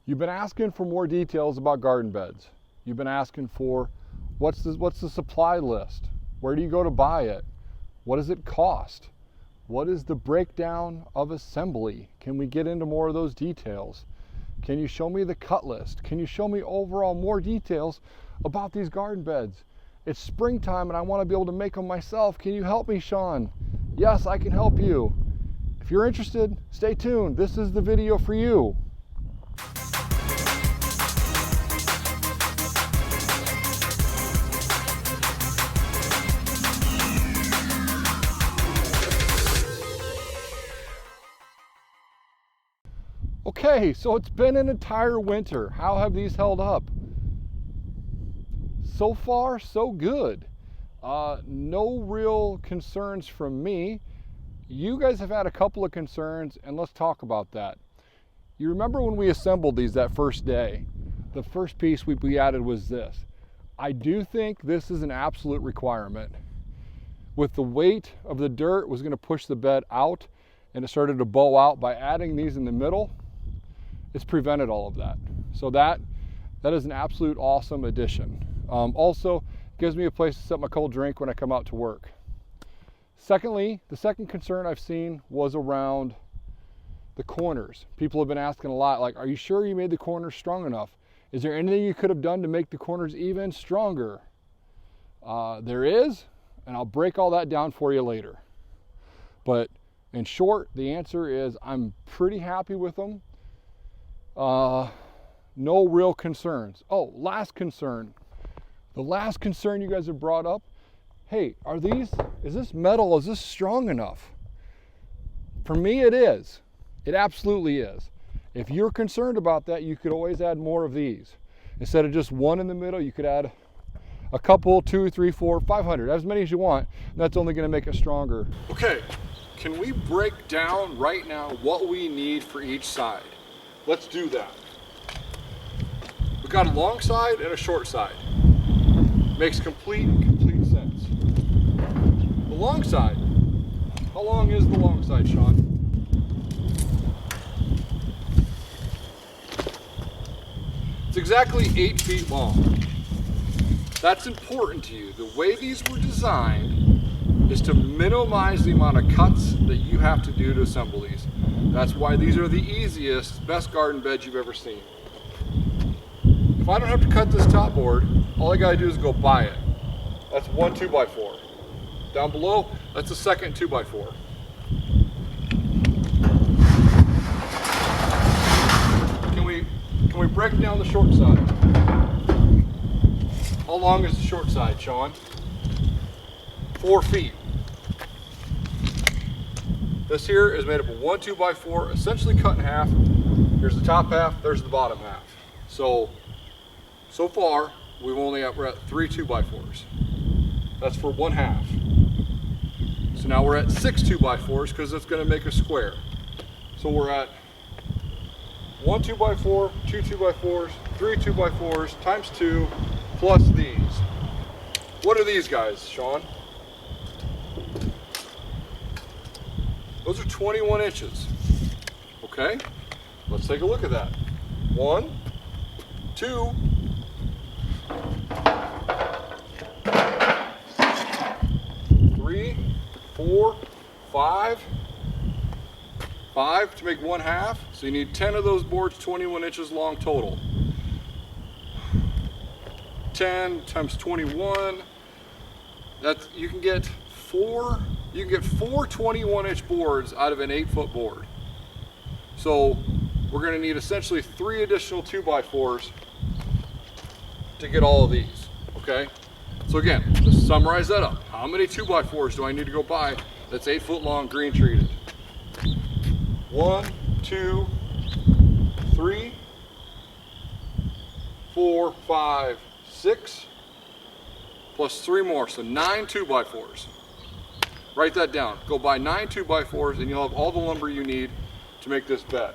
You've been asking for more details about garden beds. You've been asking for what's the supply list? Where do you go to buy it? What does it cost? What is the breakdown of assembly? Can we get into more of those details? Can you show me the cut list? Can you show me overall more details about these garden beds? It's springtime and I want to be able to make them myself. Can you help me, Sean? Yes, I can help you. If you're interested, stay tuned. This is the video for you. Okay, so it's been an entire winter. How have these held up? So far, so good. No real concerns from me. You guys have had a couple of concerns, and let's talk about that. You remember when we assembled these that first day, the first piece we added was this. I do think this is an absolute requirement. With the weight of the dirt, it was going to push the bed out, and it started to bow out. By adding these in the middle, it's prevented all of that. So that is an absolute awesome addition. Also, gives me a place to set my cold drink when I come out to work. Secondly, the second concern I've seen was around the corners. People have been asking a lot, like, are you sure you made the corners strong enough? Is there anything you could have done to make the corners even stronger? There is, and I'll break all that down for you later. But in short, the answer is I'm pretty happy with them. No real concerns. Oh, last concern. The last concern you guys have brought up, hey, is this metal, is this strong enough? For me, it is. It absolutely is. If you're concerned about that, you could always add more of these. Instead of just one in the middle, you could add a couple, 2, 3, 4, 500, as many as you want. And that's only gonna make it stronger. Okay, can we break down right now what we need for each side? Let's do that. We've got a long side and a short side. Makes complete sense. The long side. How long is the long side, Sean? It's exactly 8 feet long. That's important to you. The way these were designed is to minimize the amount of cuts that you have to do to assemble these. That's why these are the easiest, best garden beds you've ever seen. If I don't have to cut this top board, all I gotta do is go buy it. That's one 2x4. Down below, that's a second 2x4. Can we break down the short side? How long is the short side, Sean? 4 feet. This here is made up of one 2x4, essentially cut in half. Here's the top half, there's the bottom half. So far, we're at 3 2x4s. That's for one half. So now we're at 6 2x4s because it's gonna make a square. So we're at 1 2x4, 2 2x4s, 3 2x4s, times 2, plus these. What are these guys, Sean? Those are 21 inches. Okay, let's take a look at that. 1, 2, 3, 4, 5. 5 to make one half, so you need 10 of those boards, 21 inches long total. 10 times 21, you can get four 21-inch boards out of an 8-foot board. So we're going to need essentially 3 additional 2x4s to get all of these, okay? So again, to summarize that up, how many 2x4s do I need to go buy that's 8 foot long, green treated? 1, 2, 3, 4, 5, 6, plus 3 more, so 9 2x4s. Write that down. Go buy 9 2x4s and you'll have all the lumber you need to make this bed.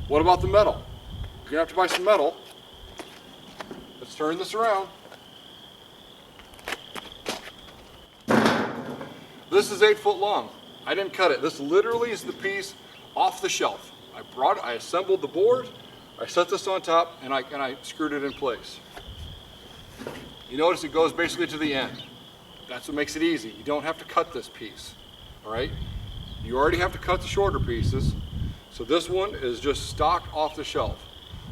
What about the metal? You're gonna have to buy some metal. Let's turn this around. This is 8 foot long. I didn't cut it. This literally is the piece off the shelf. I assembled the board, I set this on top, and I screwed it in place. You notice it goes basically to the end. That's what makes it easy. You don't have to cut this piece, all right? You already have to cut the shorter pieces. So this one is just stock off the shelf.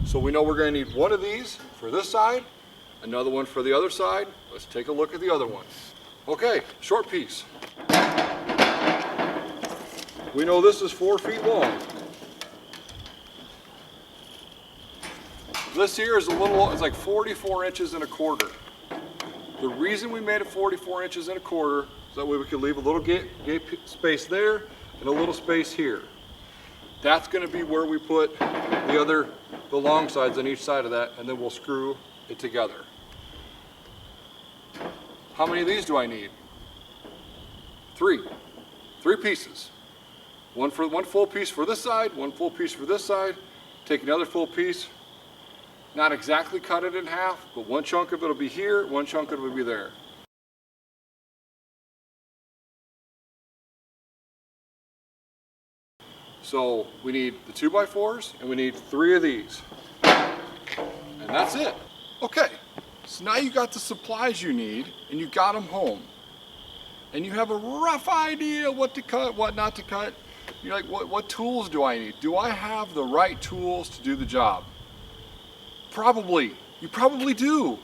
So we know we're going to need one of these for this side, another one for the other side. Let's take a look at the other one. Okay, short piece. We know this is 4 feet long. This here is it's like 44 inches and a quarter. The reason we made it 44 inches and a quarter is that way we could leave a little gate space there and a little space here. That's going to be where we put the long sides on each side of that, and then we'll screw it together. How many of these do I need? 3 pieces. One full piece for this side, one full piece for this side. Take another full piece. Not exactly cut it in half, but one chunk of it will be here, one chunk of it will be there. So we need the 2x4s and we need 3 of these. And that's it. Okay, so now you got the supplies you need and you got them home. And you have a rough idea what to cut, what not to cut. You're like, what tools do I need? Do I have the right tools to do the job? Probably. You probably do.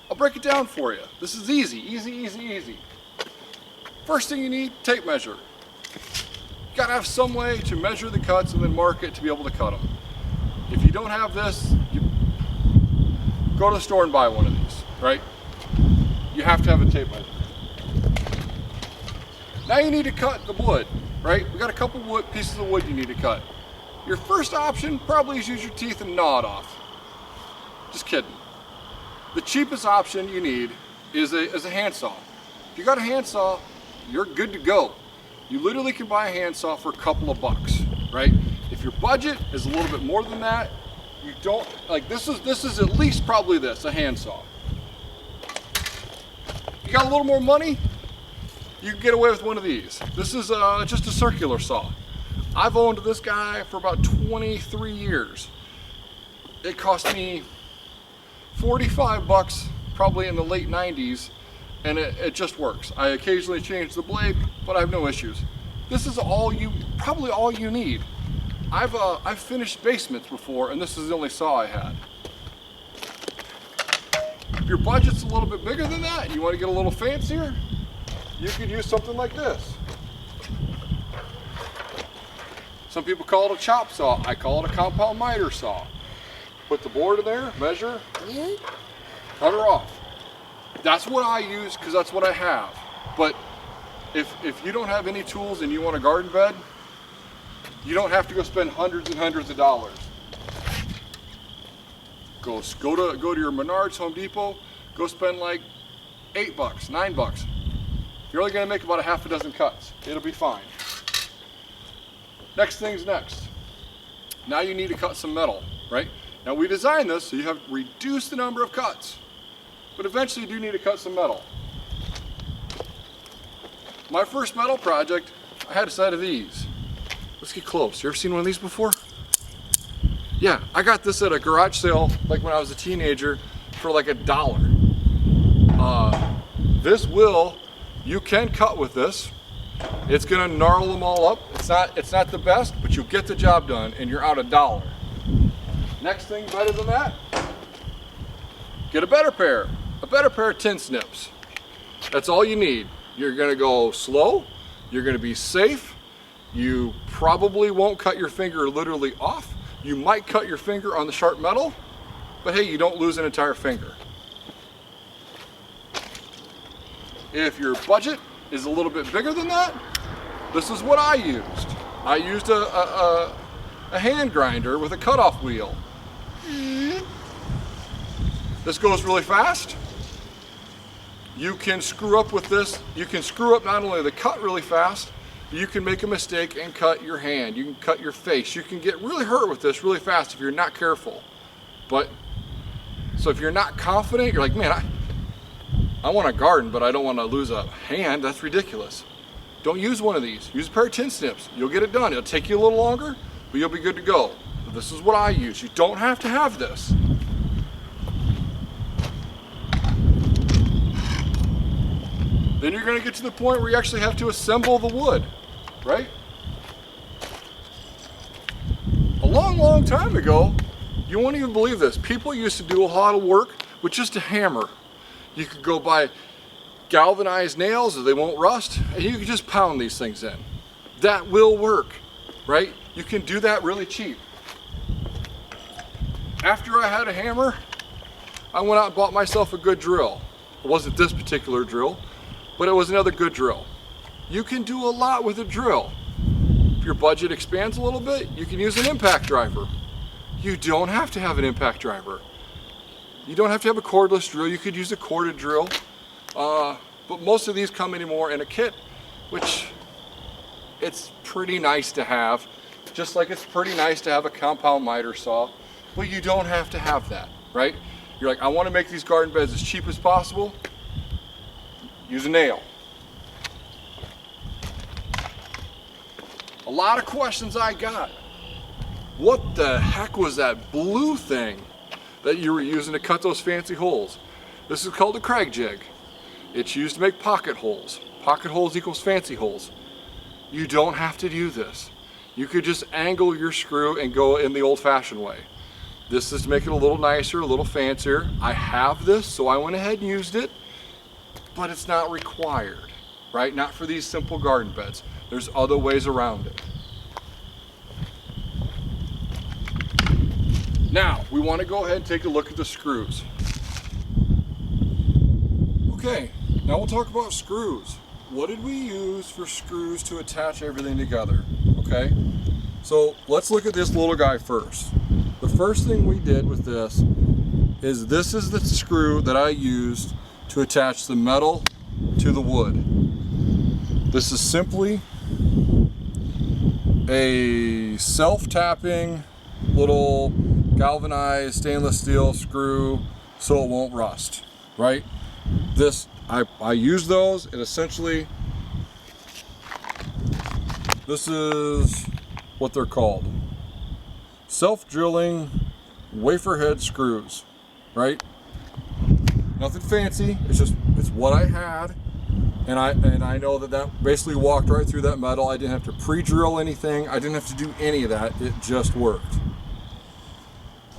I'll break it down for you. This is easy, easy, easy, easy. First thing you need, tape measure. You gotta have some way to measure the cuts and then mark it to be able to cut them. If you don't have this, you go to the store and buy one of these, right? You have to have a tape measure. Now you need to cut the wood, right? We got a couple pieces of wood you need to cut. Your first option probably is use your teeth and gnaw it off. Just kidding. The cheapest option you need is a handsaw. If you got a handsaw, you're good to go. You literally can buy a handsaw for a couple of bucks, right? If your budget is a little bit more than that, you don't, like this is at least probably this, a handsaw. You got a little more money, you can get away with one of these. This is just a circular saw. I've owned this guy for about 23 years. It cost me 45 bucks, probably in the late 90s, and it just works. I occasionally change the blade, but I have no issues. This is probably all you need. I've finished basements before, and this is the only saw I had. If your budget's a little bit bigger than that, and you want to get a little fancier, you could use something like this. Some people call it a chop saw. I call it a compound miter saw. Put the board in there, measure, cut her off. That's what I use because that's what I have. But if you don't have any tools and you want a garden bed, you don't have to go spend hundreds and hundreds of dollars. Go to your Menards, Home Depot, go spend like $8, $9. You're only going to make about a half a dozen cuts. It'll be fine. Next thing's next. Now you need to cut some metal, right? Now we designed this so you have reduced the number of cuts, but eventually you do need to cut some metal. My first metal project, I had a set of these. Let's get close. You ever seen one of these before? Yeah, I got this at a garage sale like when I was a teenager for like $1. You can cut with this. It's gonna gnarl them all up. It's not the best, but you'll get the job done and you're out $1. Next thing better than that, get a better pair of tin snips. That's all you need. You're gonna go slow, you're gonna be safe, you probably won't cut your finger literally off. You might cut your finger on the sharp metal, but hey, you don't lose an entire finger. If your budget is a little bit bigger than that, this is what I used. I used a hand grinder with a cutoff wheel. This goes really fast. You can screw up with this. You can screw up not only the cut really fast, but you can make a mistake and cut your hand. You can cut your face. You can get really hurt with this really fast if you're not careful. So if you're not confident, you're like, man, I want a garden, but I don't want to lose a hand. That's ridiculous. Don't use one of these. Use a pair of tin snips. You'll get it done. It'll take you a little longer, but you'll be good to go. But this is what I use. You don't have to have this. Then you're going to get to the point where you actually have to assemble the wood, right? A long, long time ago, you won't even believe this, people used to do a lot of work with just a hammer. You could go buy galvanized nails so they won't rust, and you can just pound these things in. That will work, right? You can do that really cheap. After I had a hammer, I went out and bought myself a good drill. It wasn't this particular drill, but it was another good drill. You can do a lot with a drill. If your budget expands a little bit, you can use an impact driver. You don't have to have an impact driver. You don't have to have a cordless drill. You could use a corded drill. But most of these come anymore in a kit, which it's pretty nice to have. Just like it's pretty nice to have a compound miter saw, but you don't have to have that, right? You're like, I want to make these garden beds as cheap as possible. Use a nail. A lot of questions I got. What the heck was that blue thing that you were using to cut those fancy holes? This is called a Kreg jig. It's used to make pocket holes. Pocket holes equals fancy holes. You don't have to do this. You could just angle your screw and go in the old-fashioned way. This is to make it a little nicer, a little fancier. I have this, so I went ahead and used it, but it's not required, right? Not for these simple garden beds. There's other ways around it. Now, we want to go ahead and take a look at the screws. Okay, now we'll talk about screws. What did we use for screws to attach everything together? Okay, so let's look at this little guy first. The first thing we did with this is the screw that I used to attach the metal to the wood. This is simply a self-tapping little galvanized stainless steel screw so it won't rust, right? I use those, and essentially this is what they're called. Self-drilling wafer head screws, right? Nothing fancy, it's what I had, and I know that basically walked right through that metal. I didn't have to pre-drill anything. I didn't have to do any of that. It just worked.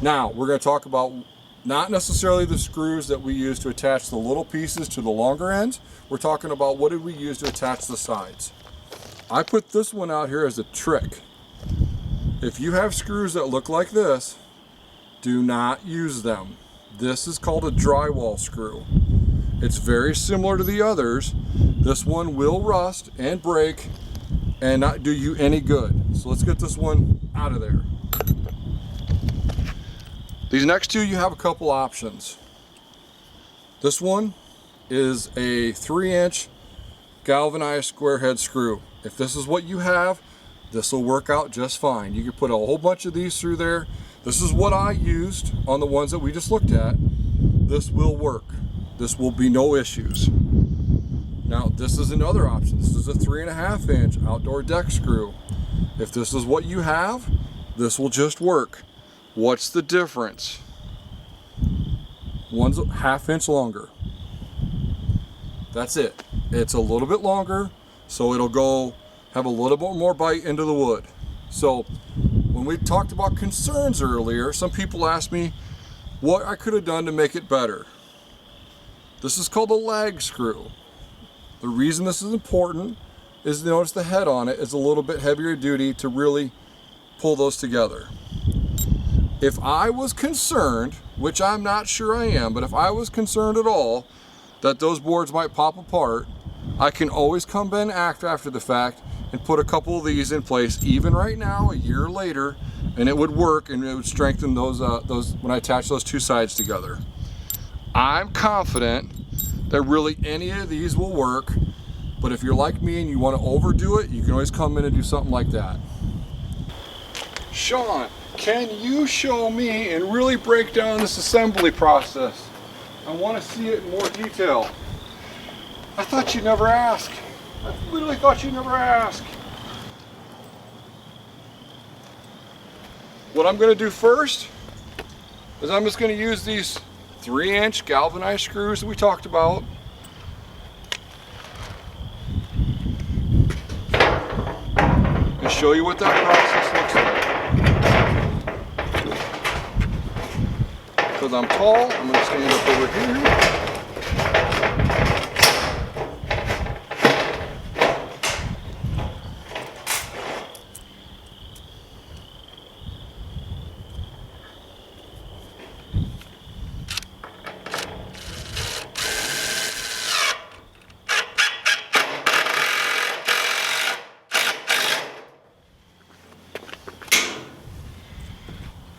Now, we're going to talk about not necessarily the screws that we use to attach the little pieces to the longer ends. We're talking about what did we use to attach the sides. I put this one out here as a trick. If you have screws that look like this, do not use them. This is called a drywall screw. It's very similar to the others. This one will rust and break and not do you any good. So let's get this one out of there. These next two, you have a couple options. This one is a 3-inch galvanized square head screw. If this is what you have, this will work out just fine. You can put a whole bunch of these through there. This is what I used on the ones that we just looked at. This will work. This will be no issues. Now, this is another option. This is a 3.5-inch outdoor deck screw. If this is what you have, this will just work. What's the difference? One's a 1/2 inch longer. That's it. It's a little bit longer, so it'll have a little bit more bite into the wood. So when we talked about concerns earlier, some people asked me what I could have done to make it better. This is called a lag screw. The reason this is important is notice the head on it is a little bit heavier duty to really pull those together. If I was concerned, which I'm not sure I am, but if I was concerned at all that those boards might pop apart, I can always come in after the fact and put a couple of these in place, even right now, a year later, and it would work and it would strengthen those when I attach those two sides together. I'm confident that really any of these will work, but if you're like me and you want to overdo it, you can always come in and do something like that. Sean, can you show me and really break down this assembly process? I want to see it in more detail. I thought you'd never ask. I literally thought you'd never ask. What I'm going to do first is I'm just going to use these 3-inch galvanized screws that we talked about. And show you what that process looks like. Because I'm tall, I'm going to stand up over here.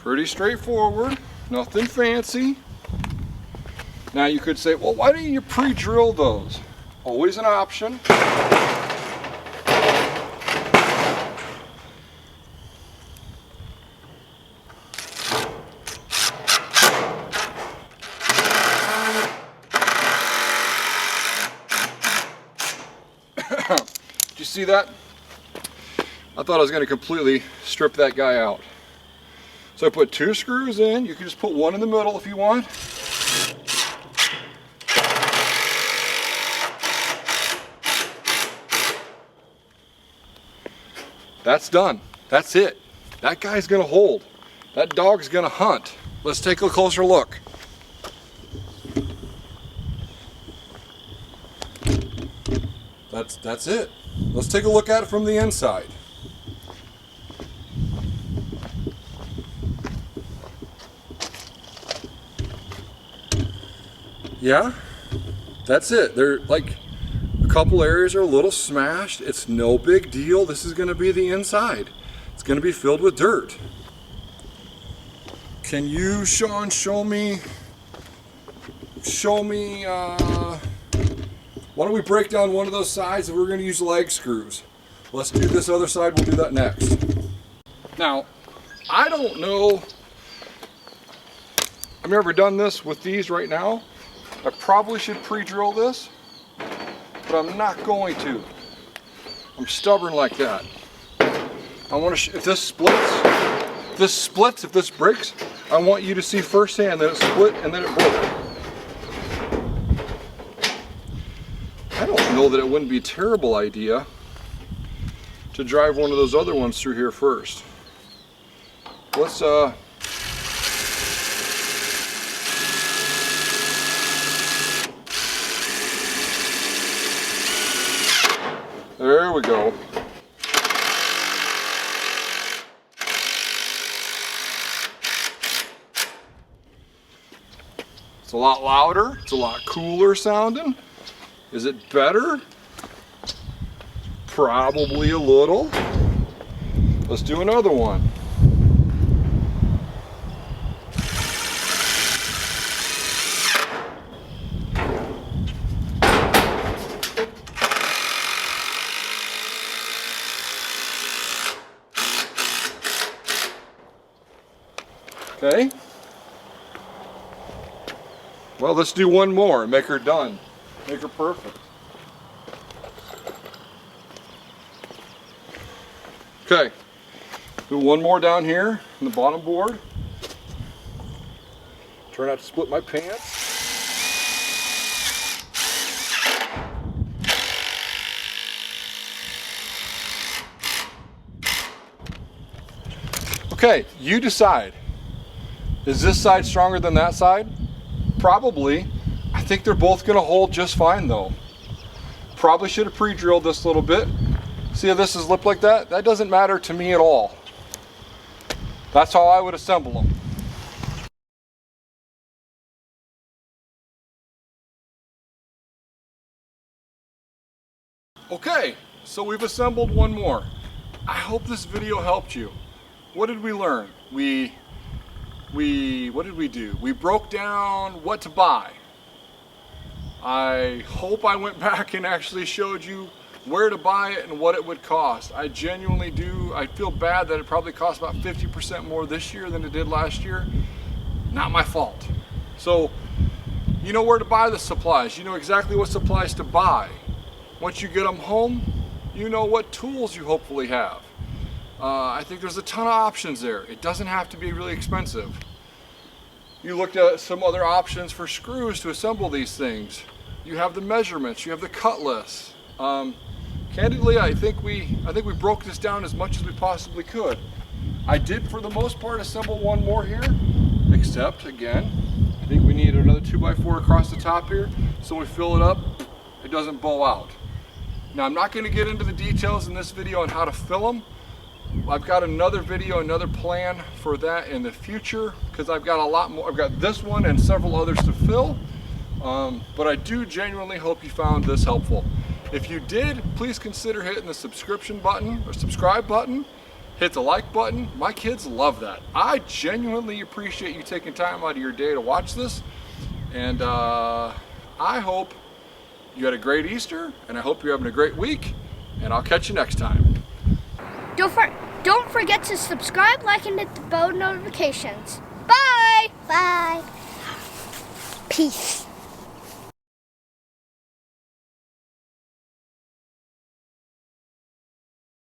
Pretty straightforward, nothing fancy. Now you could say, well, why don't you pre-drill those? Always an option. Did you see that? I thought I was going to completely strip that guy out. So I put 2 screws in. You can just put 1 in the middle if you want. That's done. That's it. That guy's gonna hold. That dog's gonna hunt. Let's take a closer look. That's it. Let's take a look at it from the inside. Yeah, that's it. They're like, a couple areas are a little smashed. It's no big deal. This is going to be the inside. It's going to be filled with dirt. Can you, Sean, show me, why don't we break down one of those sides and we're going to use leg screws. Let's do this other side. We'll do that next. Now, I don't know, I've never done this with these right now. I probably should pre-drill this, but I'm not going to. I'm stubborn like that. I want to, if this splits, if this breaks, I want you to see firsthand that it split and then it broke. I don't know that it wouldn't be a terrible idea to drive one of those other ones through here first. Let's, there we go. It's a lot louder, it's a lot cooler sounding. Is it better? Probably a little. Let's do another one. Okay. Well, let's do one more and make her done. Make her perfect. Okay. Do one more down here in the bottom board. Try not to split my pants. Okay, you decide. Is this side stronger than that side? Probably. I think they're both going to hold just fine though. Probably should have pre-drilled this a little bit. See how this is lipped like that? That doesn't matter to me at all. That's how I would assemble them. Okay, so we've assembled one more. I hope this video helped you. What did we learn? What did we do? We broke down what to buy. I hope I went back and actually showed you where to buy it and what it would cost. I genuinely do. I feel bad that it probably cost about 50% more this year than it did last year. Not my fault. So, you know where to buy the supplies. You know exactly what supplies to buy. Once you get them home, you know what tools you hopefully have. I think there's a ton of options there. It doesn't have to be really expensive. You looked at some other options for screws to assemble these things. You have the measurements, you have the cut lists. Candidly, I think we broke this down as much as we possibly could. I did, for the most part, assemble one more here, except, again, I think we need another 2x4 across the top here, so when we fill it up, it doesn't bow out. Now, I'm not going to get into the details in this video on how to fill them. I've got another video, another plan for that in the future, because I've got a lot more. I've got this one and several others to fill, but I do genuinely hope you found this helpful. If you did, please consider hitting the subscription button or subscribe button. Hit the like button. My kids love that. I genuinely appreciate you taking time out of your day to watch this. And I hope you had a great Easter, and I hope you're having a great week, and I'll catch you next time. Don't forget to subscribe, like, and hit the bell notifications. Bye! Bye. Peace.